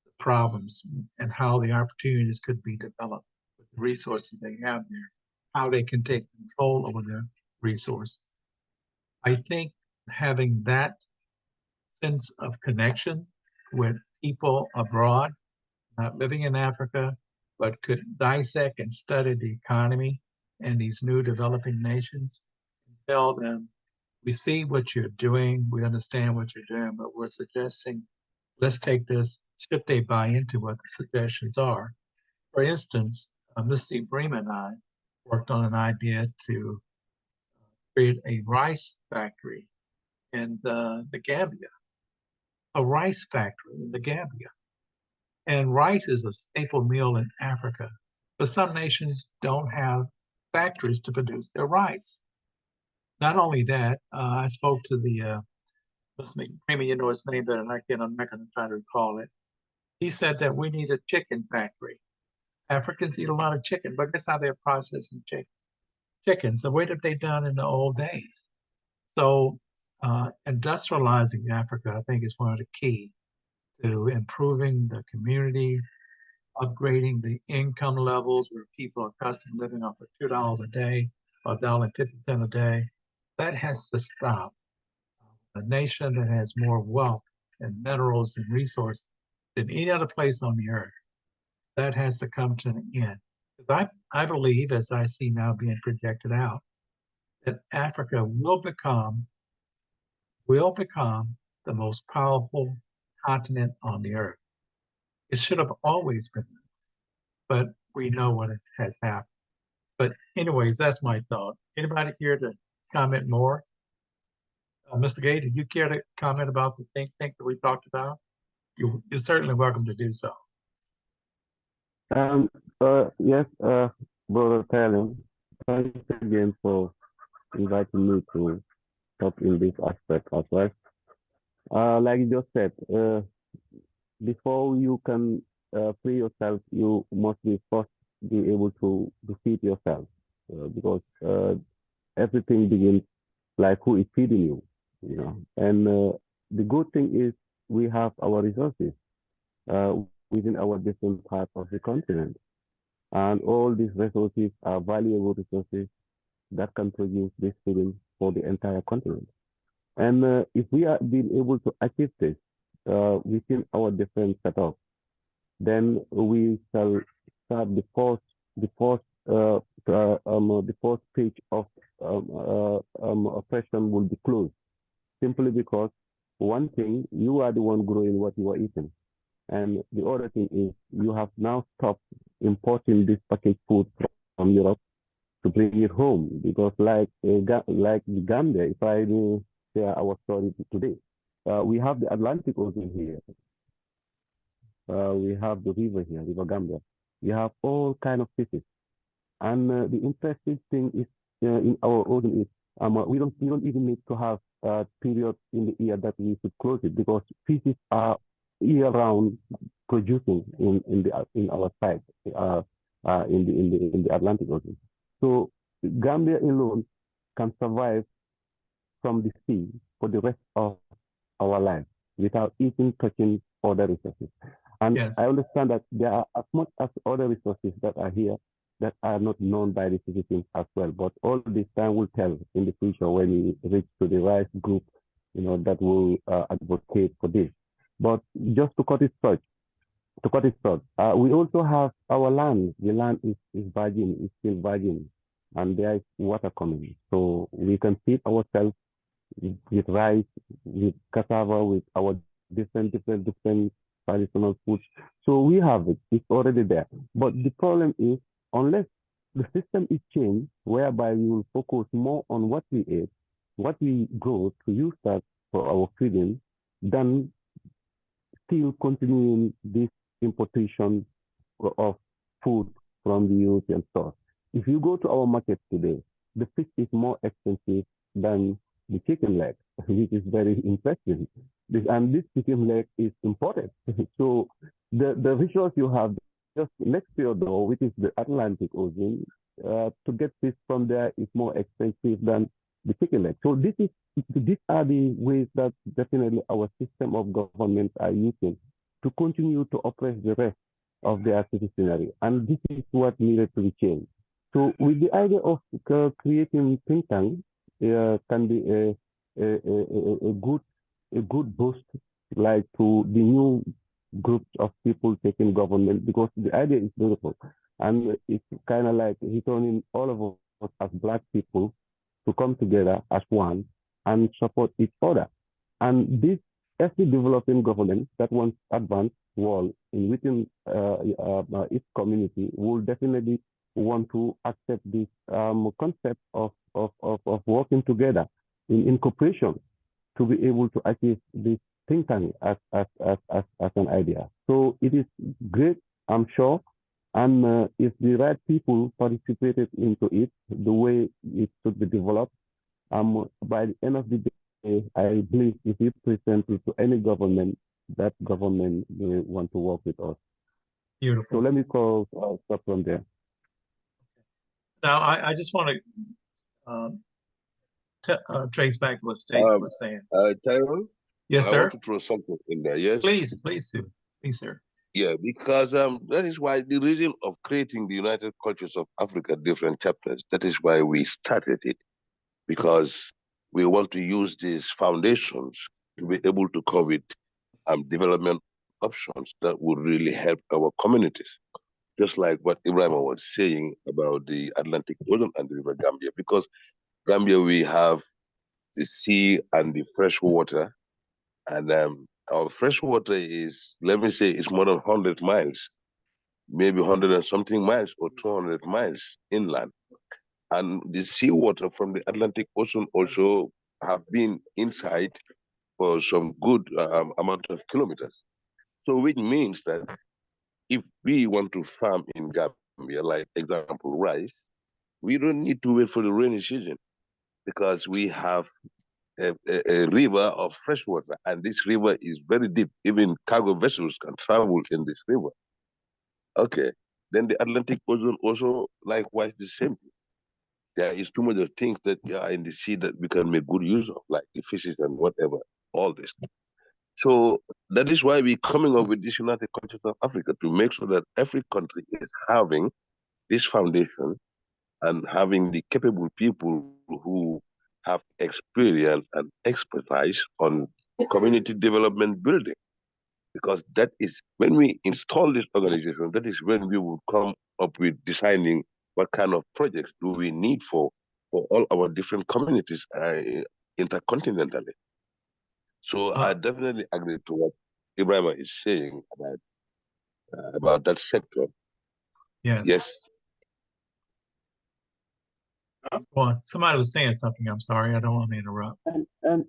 the problems and how the opportunities could be developed with the resources they have there, how they can take control over their resources. I think having that sense of connection with people abroad, not living in Africa, but could dissect and study the economy and these new developing nations, and tell them, we see what you're doing, we understand what you're doing, but we're suggesting, let's take this, should they buy into what the suggestions are. For instance, Mr. Bream and I worked on an idea to create a rice factory in the Gambia, a rice factory in the Gambia. And rice is a staple meal in Africa, but some nations don't have factories to produce their rice. Not only that, I spoke to the, let's make Creamy, you know his name better than I can, I'm not going to try to recall it. He said that we need a chicken factory. Africans eat a lot of chicken, but guess how they're processing chickens, the way that they done in the old days. So industrializing Africa, I think, is one of the key to improving the community, upgrading the income levels where people are accustomed to living off of $2 a day, or $1.50 a day. That has to stop. A nation that has more wealth and minerals and resources than any other place on the earth, that has to come to an end. Because I believe, as I see now being projected out, that Africa will become the most powerful continent on the earth. It should have always been, but we know what has happened. But anyways, that's my thought. Anybody here to comment more? Mr. Gay, did you care to comment about the think tank that we talked about? You're certainly welcome to do so. Yes, Brother Talon, thanks again for inviting me to talk in this aspect as well. Like you just said, before you can free yourself, you must be first be able to feed yourself, because everything begins like who is feeding you, you know. And the good thing is we have our resources within our different parts of the continent, and all these resources are valuable resources that can produce this feeding for the entire continent. And if we are being able to achieve this within our different setups, then we shall start the first page of oppression will be closed. Simply because one thing, you are the one growing what you are eating, and the other thing is you have now stopped importing this packaged food from Europe to bring it home, because like the Gambia, if I share our story today, we have the Atlantic Ocean here. We have the river here, River Gambia. We have all kind of fishes. And the interesting thing is in our ocean is We don't even need to have a period in the year that we should close it, because fishes are year-round producing in our side, in the Atlantic Ocean. So Gambia alone can survive from the sea for the rest of our life without even touching other resources. And Yes. I understand that there are as much as other resources that are here that are not known by the citizens as well. But all this time will tell in the future when we reach to the right group, that will advocate for this. But just to cut it short, we also have our land. The land is virgin, is still virgin, and there is water coming. So we can feed ourselves with rice, with cassava, with our different traditional foods. So we have it, it's already there. But the problem is, unless the system is changed, whereby we will focus more on what we eat, what we grow to use that for our feeding, than still continuing this importation of food from the European stores. If you go to our market today, the fish is more expensive than the chicken leg, which is very interesting. And this chicken leg is imported. So the resource you have just next to your door, which is the Atlantic Ocean, to get fish from there is more expensive than the chicken leg. So these are the ways that definitely our system of government are using to continue to oppress the rest of their citizenry. And this is what needed to be changed. So with the idea of creating think tank can be a good boost, like to the new groups of people taking government, because the idea is beautiful. And it's kind of like returning all of us as Black people to come together as one and support each other. And this ethnic developing government that wants advanced world in within its community will definitely want to accept this concept of working together in cooperation to be able to achieve this think tank as an idea. So it is great, I'm sure. And if the right people participated into it the way it should be developed, by the end of the day, I believe if we present it to any government, that government will want to work with us. Beautiful. So let me stop from there. Now, I just want to trace back what Stacey was saying. Tyrone? Yes, I sir. want to throw something in there. Yes. Please, sir. Please, sir. Yeah, because that is why the reason of creating the United Cultures of Africa different chapters. That is why we started it, because we want to use these foundations to be able to come with development options that would really help our communities. Just like what Ibrahim was saying about the Atlantic Ocean and the River Gambia, because Gambia we have the sea and the fresh water, and our fresh water is, let me say, it's more than 100 miles, maybe 100 and something miles or 200 miles inland. And the seawater from the Atlantic Ocean also have been inside for some good amount of kilometers. So which means that if we want to farm in Gambia, like example, rice, we don't need to wait for the rainy season, because we have a river of fresh water, and this river is very deep. Even cargo vessels can travel in this river. Okay. Then the Atlantic Ocean also likewise the same thing. There is too much of things that are in the sea that we can make good use of, like the fishes and whatever, all this. So that is why we're coming up with this United Cultures of Africa, to make sure that every country is having this foundation and having the capable people who have experience and expertise on community development building. Because that is when we install this organization, that is when we will come up with designing what kind of projects do we need for all our different communities intercontinentally. So I definitely agree to what Ibrahim is saying about that sector. Yes. Yes. Go on. Somebody was saying something. I'm sorry. I don't want to interrupt. And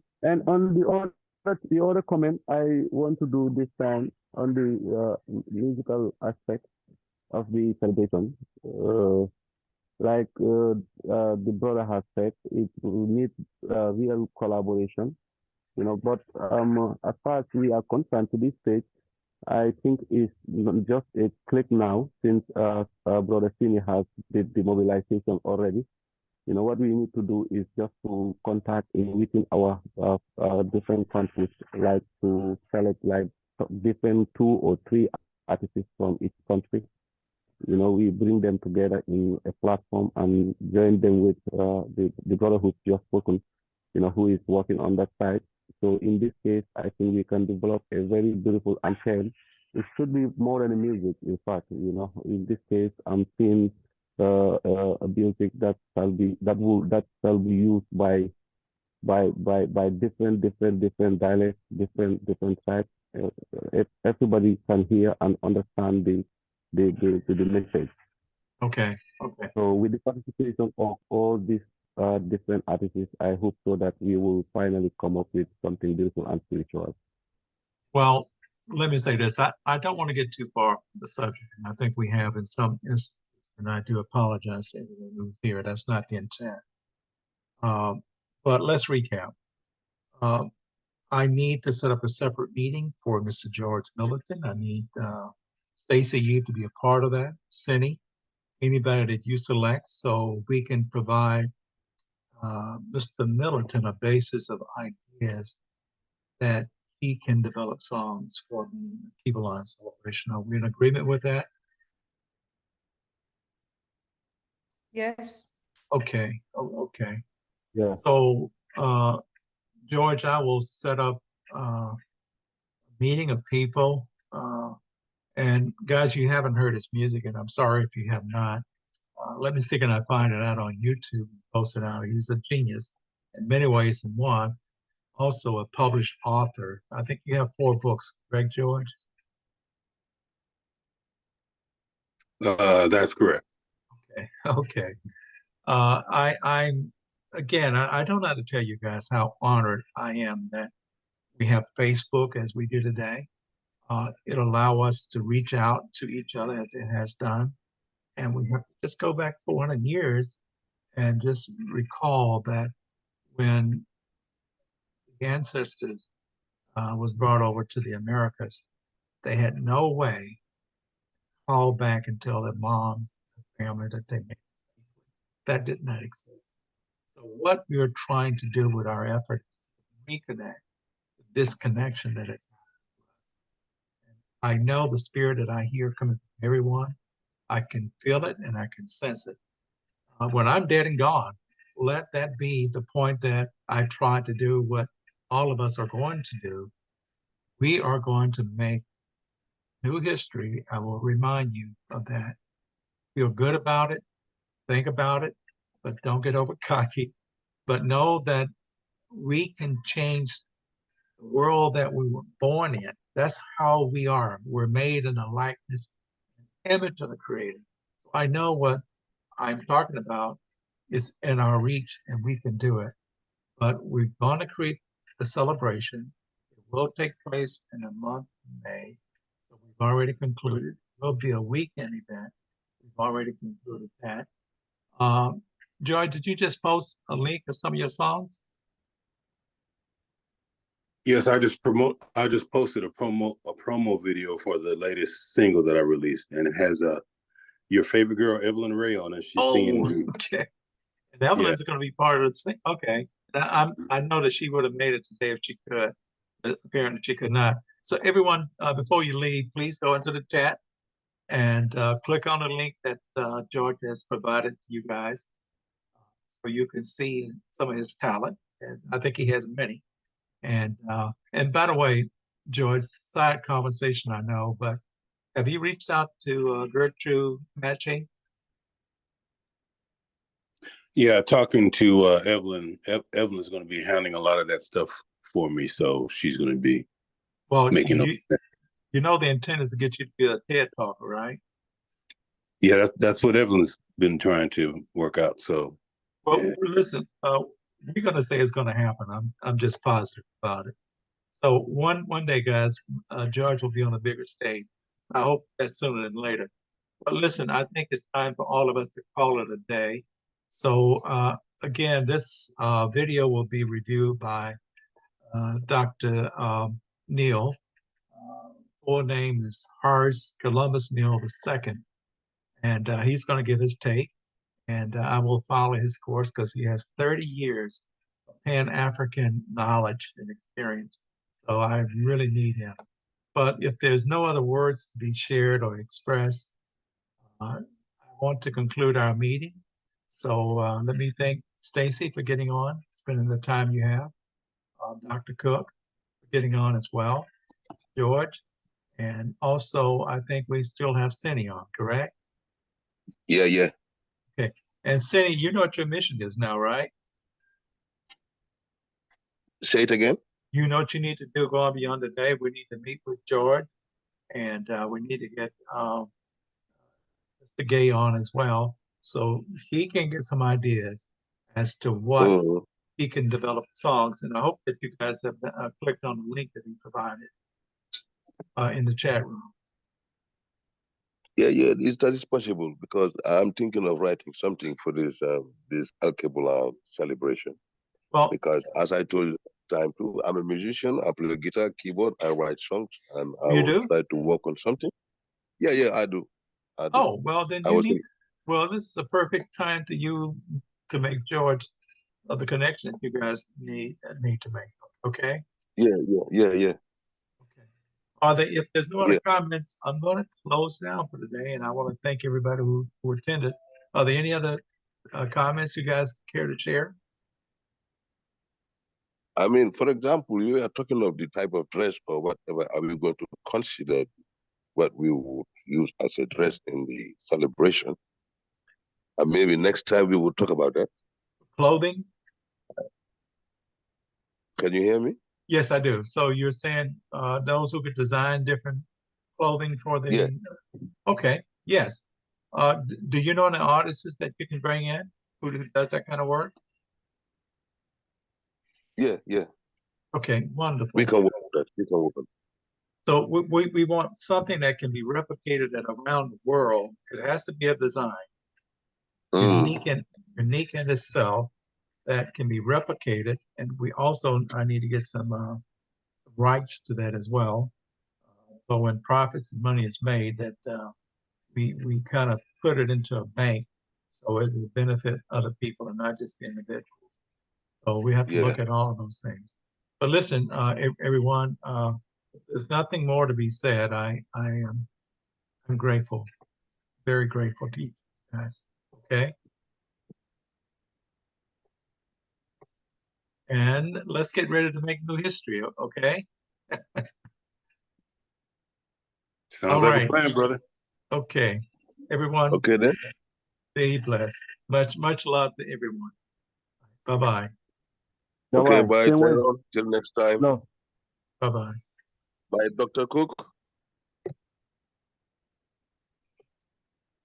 on the other comment I want to do this time on the musical aspect of the celebration. like the brother has said, it will need real collaboration, you know. But as far as we are concerned to this stage, I think it's just a click now since Brother Sini has did the mobilization already. You know, what we need to do is just to contact within our different countries, like to select like different 2 or 3 artists from each country. You know, we bring them together in a platform and join them with the brother who's just spoken, you know, who is working on that side. So in this case, I think we can develop a very beautiful anthem. It should be more than a music, in fact, you know. In this case, I'm seeing a music that shall be used by different dialects, different tribes. Everybody can hear and understand the message. Okay, okay. So with the participation of all these different artists, I hope so that we will finally come up with something beautiful and spiritual. Well, let me say this. I don't want to get too far from the subject, and I think we have in some instances, and I do apologize to everyone who's here. That's not the intent. Um, but let's recap. Um, I need to set up a separate meeting for Mr. George Militant. I need Stacy, you to be a part of that. Cindy, anybody that you select, so we can provide Mr. Militant a basis of ideas that he can develop songs for the Alkebulan celebration. Are we in agreement with that? Yes. Okay, okay. Yeah. So, George, I will set up a meeting of people. And guys, you haven't heard his music, and I'm sorry if you have not. Let me see, can I find it out on YouTube and post it out? He's a genius in many ways. And one, also a published author. I think you have 4 books, correct, George? That's correct. Okay, okay. I'm again, I don't know how to tell you guys how honored I am that we have Facebook as we do today. It'll allow us to reach out to each other as it has done. And we have to just go back 400 years and just recall that when the ancestors was brought over to the Americas, they had no way to call back and tell their moms, their family that they made. That did not exist. So what we're trying to do with our efforts is reconnect this connection that is. I know the spirit that I hear coming from everyone. I can feel it and I can sense it. When I'm dead and gone, let that be the point that I try to do what all of us are going to do. We are going to make new history. I will remind you of that. Feel good about it, think about it, but don't get over cocky. But know that we can change the world that we were born in. That's how we are. We're made in the likeness and image of the Creator. So I know what I'm talking about is in our reach and we can do it. But we're going to create the celebration. It will take place in the month of May. So we've already concluded. It will be a weekend event. We've already concluded that. Um, Joy, did you just post a link of some of your songs? Yes, I just posted a promo video for the latest single that I released, and it has your favorite girl Evelyn Ray on it. She's singing. Okay. And Yeah. Evelyn's going to be part of the thing. Okay. I know that she would have made it today if she could, but apparently she could not. So everyone, before you leave, please go into the chat and click on the link that George has provided you guys, so you can see some of his talent. As I think he has many. And by the way, George, side conversation I know, but have you reached out to Gertrude Matching? Yeah, talking to Evelyn. Evelyn's going to be handling a lot of that stuff for me, so she's going to be Well, making. you know the intent is to get you to be a TED talker, right? Yeah, that's what Evelyn's been trying to work out. So, Well, yeah. listen, we're gonna say it's gonna happen. I'm just positive about it. So one day, guys, George will be on a bigger stage. I hope that's sooner than later. But listen, I think it's time for all of us to call it a day. So again, this video will be reviewed by Dr. Neal. Full name is Horace Columbus Neal II, and he's going to give his take, and I will follow his course because he has 30 years of Pan-African knowledge and experience. So I really need him. But if there's no other words to be shared or expressed, I want to conclude our meeting. So let me thank Stacy for getting on, spending the time you have, Dr. Cook for getting on as well, George, and also I think we still have Cindy on, correct? Yeah, yeah. Okay. And Cindy, you know what your mission is now, right? Say it again. You know what you need to do going beyond the day. We need to meet with George, and we need to get Mr. Gay on as well, so he can get some ideas as to what he can develop songs. And I hope that you guys have clicked on the link that he provided in the chat room. Yeah, yeah, that is possible because I'm thinking of writing something for this Alkebulan celebration. Well, because as I told you time too, I'm a musician. I play guitar, keyboard, I write songs, and I you will do? try to work on something. Yeah, yeah, I do. Oh, well, then I you was need, well, this is a perfect time to you to make George the connection you guys need to make. Okay? yeah, yeah. Okay. Are there, if there's no other Yeah. comments, I'm going to close down for today, and I want to thank everybody who attended. Are there any other comments you guys care to share? I mean, for example, you are talking of the type of dress or whatever. Are we going to consider what we would use as a dress in the celebration? And maybe next time we will talk about that. Clothing? Can you hear me? Yes, I do. So you're saying those who could design different clothing for the, Yeah. Okay, yes. Do you know any artists that you can bring in who does that kind of work? Yeah, yeah. Okay, wonderful. We can work on that. We can work on So we want something that can be replicated at around the world. It has to be a design, unique in itself, that can be replicated. And we also, I need to get some rights to that as well. So when profits and money is made, that we kind of put it into a bank so it will benefit other people and not just the individual. So we have to Yeah. look at all of those things. But listen, everyone, there's nothing more to be said. I'm grateful, very grateful to you guys. Okay. And let's get ready to make new history. Okay. Sounds All like right. a plan, brother. Okay. Everyone, Okay then. be blessed. Much love to everyone. Bye-bye. Okay, Bye-bye. bye, Same way. Tyrone. Till next time. No. Bye-bye. Bye, Dr. Cook.